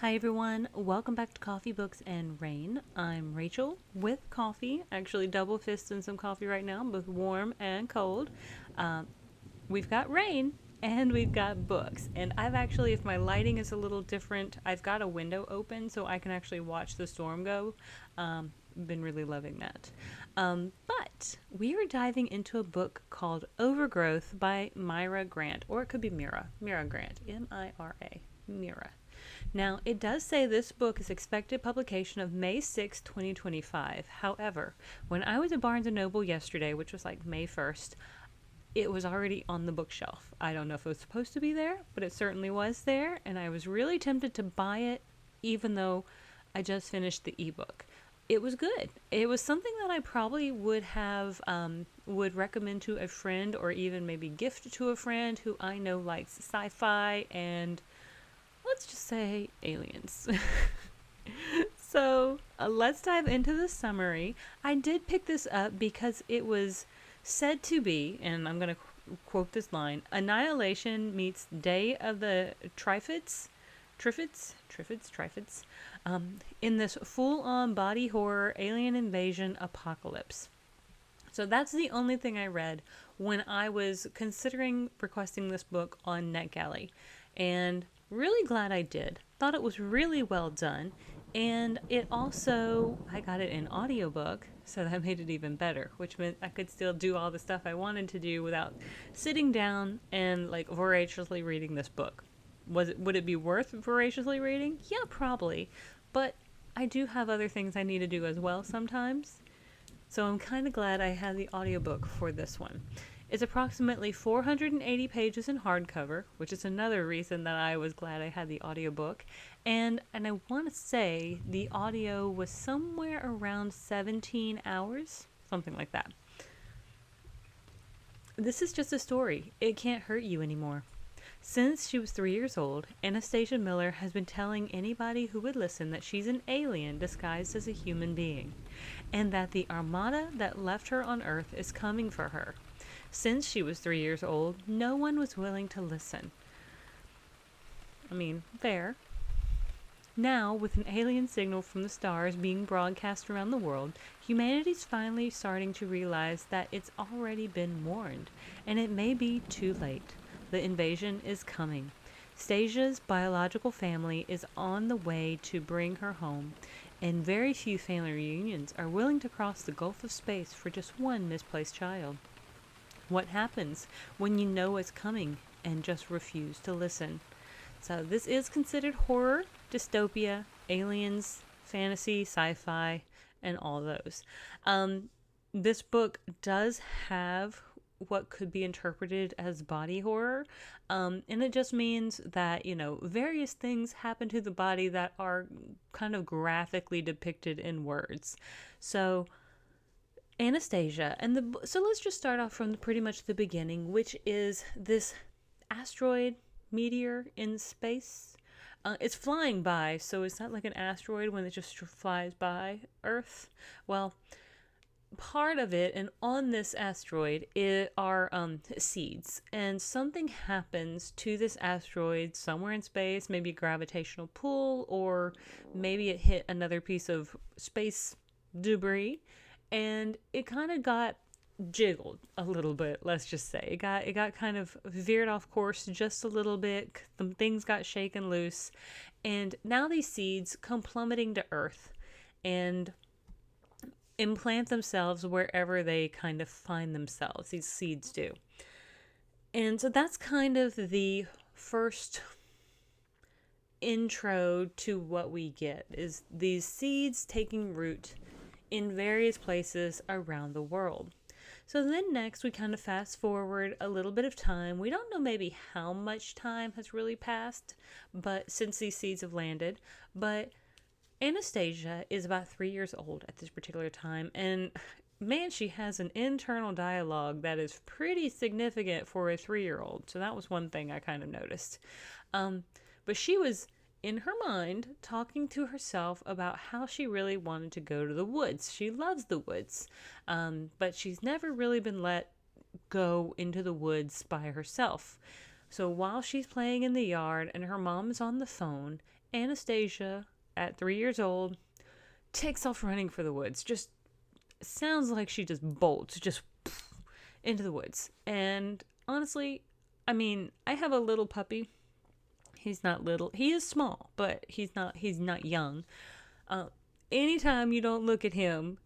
Hi everyone, welcome back to Coffee, Books, and Rain. I'm Rachel with coffee, actually double fisting some coffee right now, both warm and cold. Um, we've got rain and we've got books. And I've actually, if my lighting is a little different, I've got a window open so I can actually watch the storm go. Been really loving that. But we are diving into a book called Overgrowth by Myra Grant, or it could be Mira Grant, Mira, Mira. Now, it does say this book is expected publication of May 6, 2025. However, when I was at Barnes& and Noble yesterday, which was like May 1st, it was already on the bookshelf. I don't know if it was supposed to be there, but it certainly was there, and I was really tempted to buy it even though I just finished the ebook. It was good. It was something that I probably would recommend to a friend, or even maybe gift to a friend who I know likes sci-fi and, let's just say, aliens. So let's dive into the summary. I did pick this up because it was said to be, and I'm going to quote this line: Annihilation meets Day of the Triffids, in this full-on body horror alien invasion apocalypse. So that's the only thing I read when I was considering requesting this book on NetGalley. And really glad I did. Thought it was really well done. And it also, I got it in audiobook, so that made it even better, which meant I could still do all the stuff I wanted to do without sitting down and like voraciously reading this book. Would it be worth voraciously reading? Yeah, probably. But I do have other things I need to do as well sometimes. So I'm kind of glad I had the audiobook for this one. It's approximately 480 pages in hardcover, which is another reason that I was glad I had the audiobook. And I want to say the audio was somewhere around 17 hours, something like that. This is just a story. It can't hurt you anymore. Since she was 3 years old, Anastasia Miller has been telling anybody who would listen that she's an alien disguised as a human being, and that the armada that left her on Earth is coming for her. Since she was 3 years old, no one was willing to listen. I mean, fair. Now, with an alien signal from the stars being broadcast around the world, humanity's finally starting to realize that it's already been warned, and it may be too late. The invasion is coming. Stasia's biological family is on the way to bring her home, and very few family reunions are willing to cross the gulf of space for just one misplaced child. What happens when you know it's coming and just refuse to listen? So this is considered horror, dystopia, aliens, fantasy, sci-fi, and all those. This book does have what could be interpreted as body horror. And it just means that, various things happen to the body that are kind of graphically depicted in words. So Anastasia, so let's just start off from pretty much the beginning, which is this asteroid meteor in space. It's flying by, so it's not like an asteroid when it just flies by Earth. Well, part of it, and on this asteroid are seeds, and something happens to this asteroid somewhere in space, maybe a gravitational pull, or maybe it hit another piece of space debris, and it kind of got jiggled a little bit. Let's just say it got kind of veered off course just a little bit. Some things got shaken loose, and now these seeds come plummeting to Earth and implant themselves wherever they kind of find themselves. These seeds do. And so that's kind of the first intro to what we get, is these seeds taking root in various places around the world. So then next we kind of fast forward a little bit of time. We don't know maybe how much time has really passed, but since these seeds have landed, but Anastasia is about 3 years old at this particular time, and man, she has an internal dialogue that is pretty significant for a 3-year-old. So that was one thing I kind of noticed. But she was, in her mind, talking to herself about how she really wanted to go to the woods. She loves the woods, but she's never really been let go into the woods by herself. So while she's playing in the yard and her mom is on the phone, Anastasia, at 3 years old, takes off running for the woods. Just sounds like she just bolts, just into the woods. And honestly, I mean, I have a little puppy. He's not little. He is small, but he's not young. Anytime you don't look at him,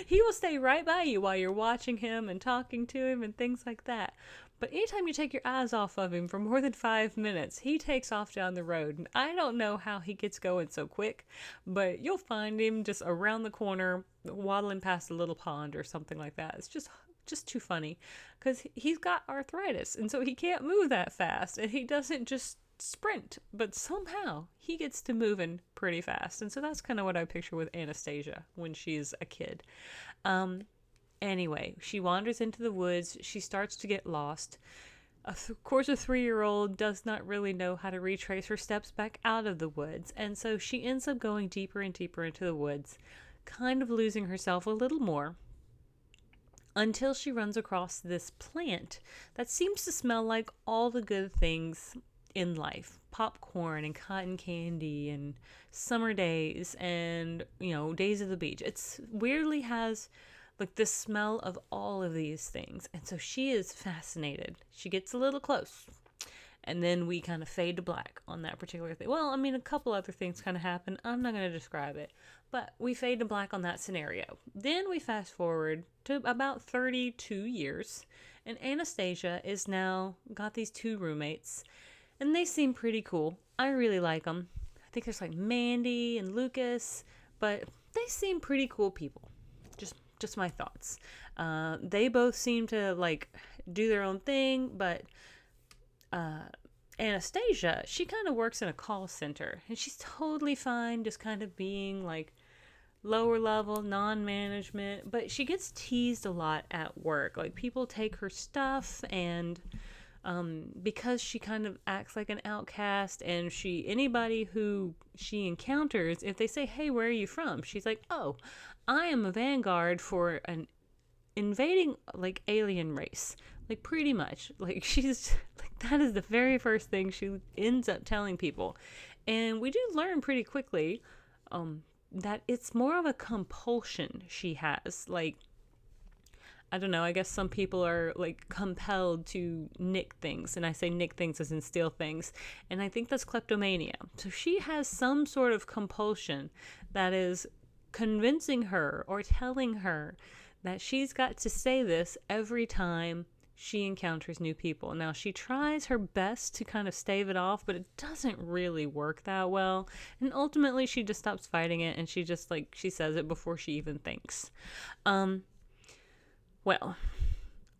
he will stay right by you while you're watching him and talking to him and things like that. But anytime you take your eyes off of him for more than 5 minutes, he takes off down the road. And I don't know how he gets going so quick, but you'll find him just around the corner, waddling past a little pond or something like that. It's just too funny because he's got arthritis, and so he can't move that fast, and he doesn't just sprint, but somehow he gets to moving pretty fast. And so that's kind of what I picture with Anastasia when she's a kid. Anyway, she wanders into the woods. She starts to get lost. Of course, a 3-year-old does not really know how to retrace her steps back out of the woods, and so she ends up going deeper and deeper into the woods, kind of losing herself a little more, until she runs across this plant that seems to smell like all the good things in life. Popcorn and cotton candy and summer days and, days at the beach. It's weirdly has like the smell of all of these things. And so she is fascinated. She gets a little close. And then we kind of fade to black on that particular thing. Well, I mean, a couple other things kind of happen. I'm not going to describe it. But we fade to black on that scenario. Then we fast forward to about 32 years. And Anastasia is now got these 2 roommates. And they seem pretty cool. I really like them. I think there's like Mandy and Lucas. But they seem pretty cool people. Just my thoughts. They both seem to like do their own thing. But Anastasia, she kind of works in a call center, and she's totally fine just kind of being like lower level, non-management, but she gets teased a lot at work. Like people take her stuff, and because she kind of acts like an outcast, and anybody who she encounters, if they say, "Hey, where are you from?" she's like, "Oh, I am a vanguard for an invading like alien race." Like pretty much, like she's like that is the very first thing she ends up telling people. And we do learn pretty quickly that it's more of a compulsion she has. Like, I don't know, I guess some people are like compelled to nick things, and I say nick things as in steal things, and I think that's kleptomania. So she has some sort of compulsion that is convincing her or telling her that she's got to say this every time she encounters new people. Now, she tries her best to kind of stave it off, but it doesn't really work that well. And ultimately, she just stops fighting it, and she just, like, she says it before she even thinks. Well,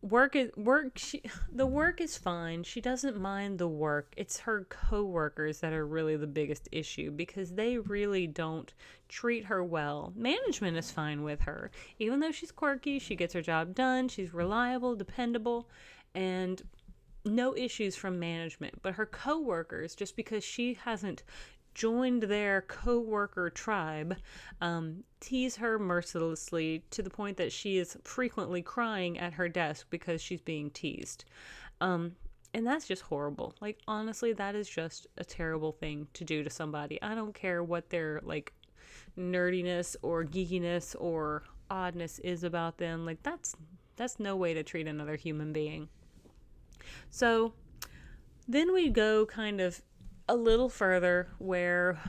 the work is fine. She doesn't mind the work. It's her coworkers that are really the biggest issue, because they really don't treat her well. Management is fine with her. Even though she's quirky, she gets her job done. She's reliable, dependable, and no issues from management. But her coworkers, just because she hasn't joined their co-worker tribe, tease her mercilessly to the point that she is frequently crying at her desk because she's being teased. And that's just horrible. Like, honestly, that is just a terrible thing to do to somebody. I don't care what their, like, nerdiness or geekiness or oddness is about them. Like, that's no way to treat another human being. So then we go kind of a little further, where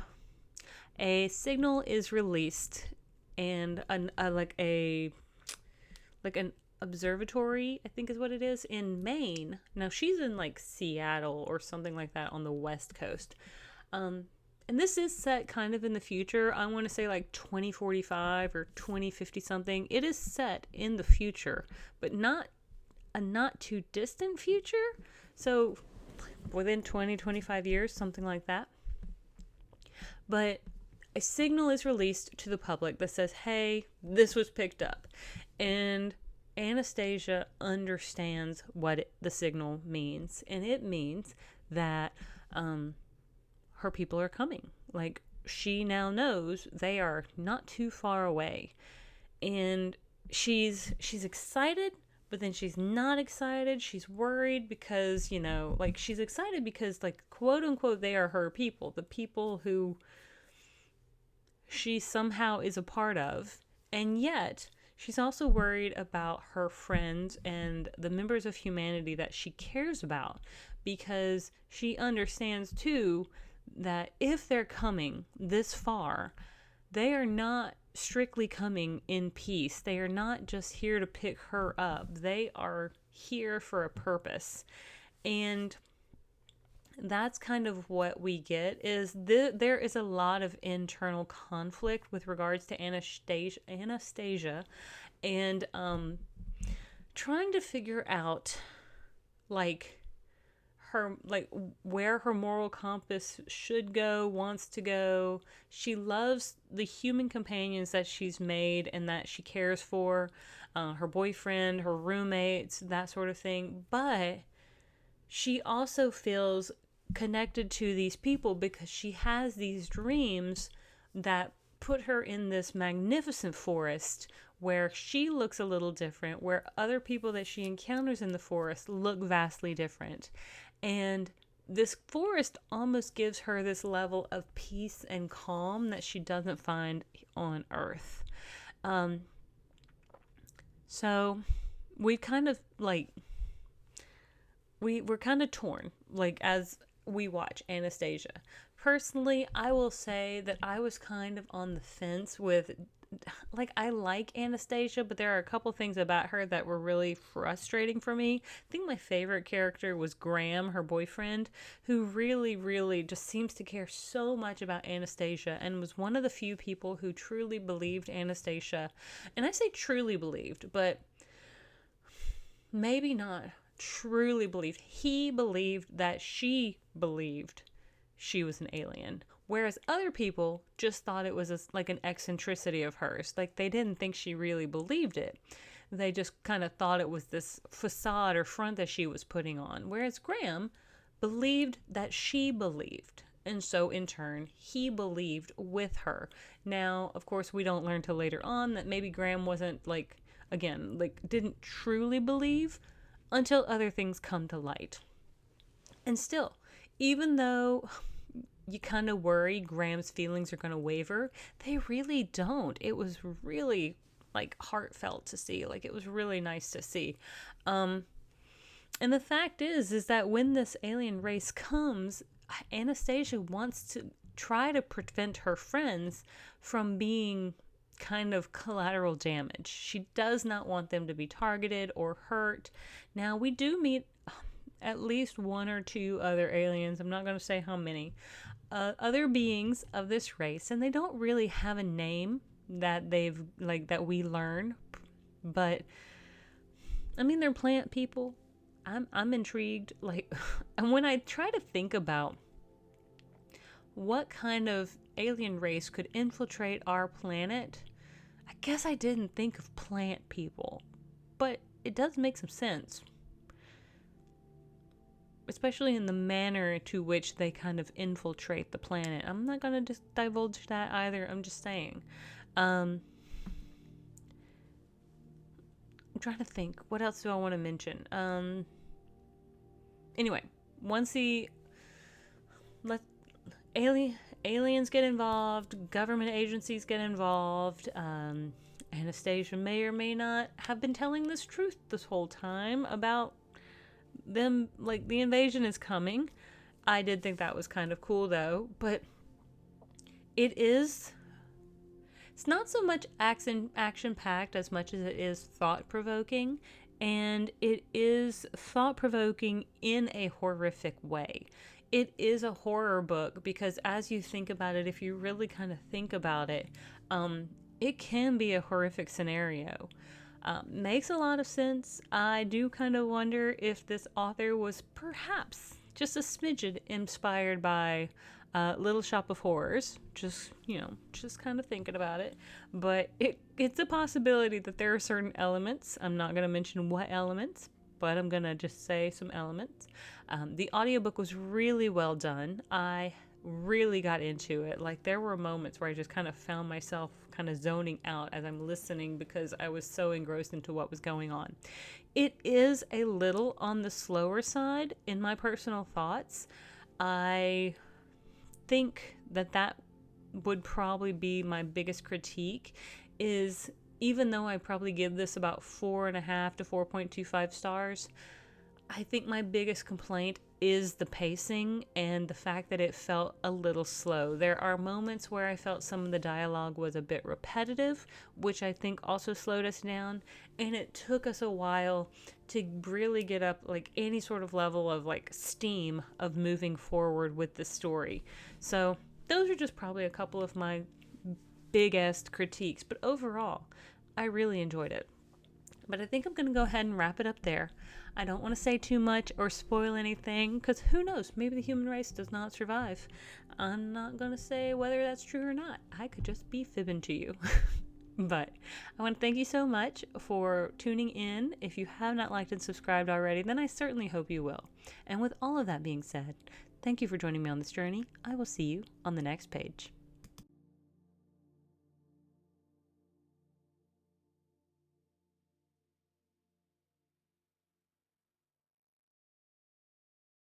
a signal is released, and an observatory, I think is what it is, in Maine. Now she's in like Seattle or something like that on the West Coast. And this is set kind of in the future. I want to say like 2045 or 2050 something. It is set in the future, but not a not too distant future. So within 20-25 years, something like that. But a signal is released to the public that says, hey, this was picked up. And Anastasia understands what the signal means. And it means that her people are coming. Like, she now knows they are not too far away. And she's excited, but then she's not excited. She's worried because, like, she's excited because, like, quote unquote, they are her people, the people who she somehow is a part of. And yet, she's also worried about her friends and the members of humanity that she cares about, because she understands too that if they're coming this far, they are not strictly coming in peace. They are not just here to pick her up. They are here for a purpose. And that's kind of what we get is there is a lot of internal conflict with regards to Anastasia and trying to figure out like her, like, where her moral compass should go, wants to go. She loves the human companions that she's made and that she cares for, her boyfriend, her roommates, that sort of thing. But she also feels connected to these people because she has these dreams that put her in this magnificent forest where she looks a little different, where other people that she encounters in the forest look vastly different. And this forest almost gives her this level of peace and calm that she doesn't find on Earth. So we kind of like we're kind of torn, like, as we watch Anastasia. Personally, I will say that I was kind of on the fence with, like, I like Anastasia, but there are a couple things about her that were really frustrating for me. I think my favorite character was Graham, her boyfriend, who really, really just seems to care so much about Anastasia and was one of the few people who truly believed Anastasia. And I say truly believed, but maybe not truly believed. He believed that she believed she was an alien, whereas other people just thought it was like an eccentricity of hers. Like, they didn't think she really believed it. They just kind of thought it was this facade or front that she was putting on, whereas Graham believed that she believed, and so in turn he believed with her. Now, of course, we don't learn till later on that maybe Graham wasn't, like, again, like, didn't truly believe until other things come to light. And still, even though you kind of worry Graham's feelings are going to waver, they really don't. It was really, like, heartfelt to see. Like, it was really nice to see. And the fact is that when this alien race comes, Anastasia wants to try to prevent her friends from being kind of collateral damage. She does not want them to be targeted or hurt. Now, we do meet at least one or two other aliens. I'm not going to say how many. Other beings of this race, and they don't really have a name that that we learn. But I mean, they're plant people. I'm intrigued. Like, and when I try to think about what kind of alien race could infiltrate our planet, I guess I didn't think of plant people, but it does make some sense, especially in the manner to which they kind of infiltrate the planet. I'm not gonna just divulge that either. I'm just saying. I'm trying to think. What else do I want to mention? Anyway, once aliens get involved, government agencies get involved. Anastasia may or may not have been telling this truth this whole time about them, like, the invasion is coming. I did think that was kind of cool, though, but it's not so much action-packed as much as it is thought-provoking, and it is thought-provoking in a horrific way. It is a horror book because, as you think about it, if you really kind of think about it, it can be a horrific scenario. Makes a lot of sense. I do kind of wonder if this author was perhaps just a smidgen inspired by Little Shop of Horrors. Just kind of thinking about it. But it's a possibility that there are certain elements. I'm not going to mention what elements, but I'm going to just say some elements. The audiobook was really well done. I really got into it. Like, there were moments where I just kind of found myself kind of zoning out as I'm listening because I was so engrossed into what was going on. It is a little on the slower side in my personal thoughts. I think that would probably be my biggest critique, is even though I probably give this about 4.5 to 4.25 stars, I think my biggest complaint is the pacing and the fact that it felt a little slow. There are moments where I felt some of the dialogue was a bit repetitive, which I think also slowed us down, and it took us a while to really get up like any sort of level of like steam of moving forward with the story. So those are just probably a couple of my biggest critiques, but overall, I really enjoyed it. But I think I'm going to go ahead and wrap it up there. I don't want to say too much or spoil anything, because who knows, maybe the human race does not survive. I'm not going to say whether that's true or not. I could just be fibbing to you. But I want to thank you so much for tuning in. If you have not liked and subscribed already, then I certainly hope you will. And with all of that being said, thank you for joining me on this journey. I will see you on the next page.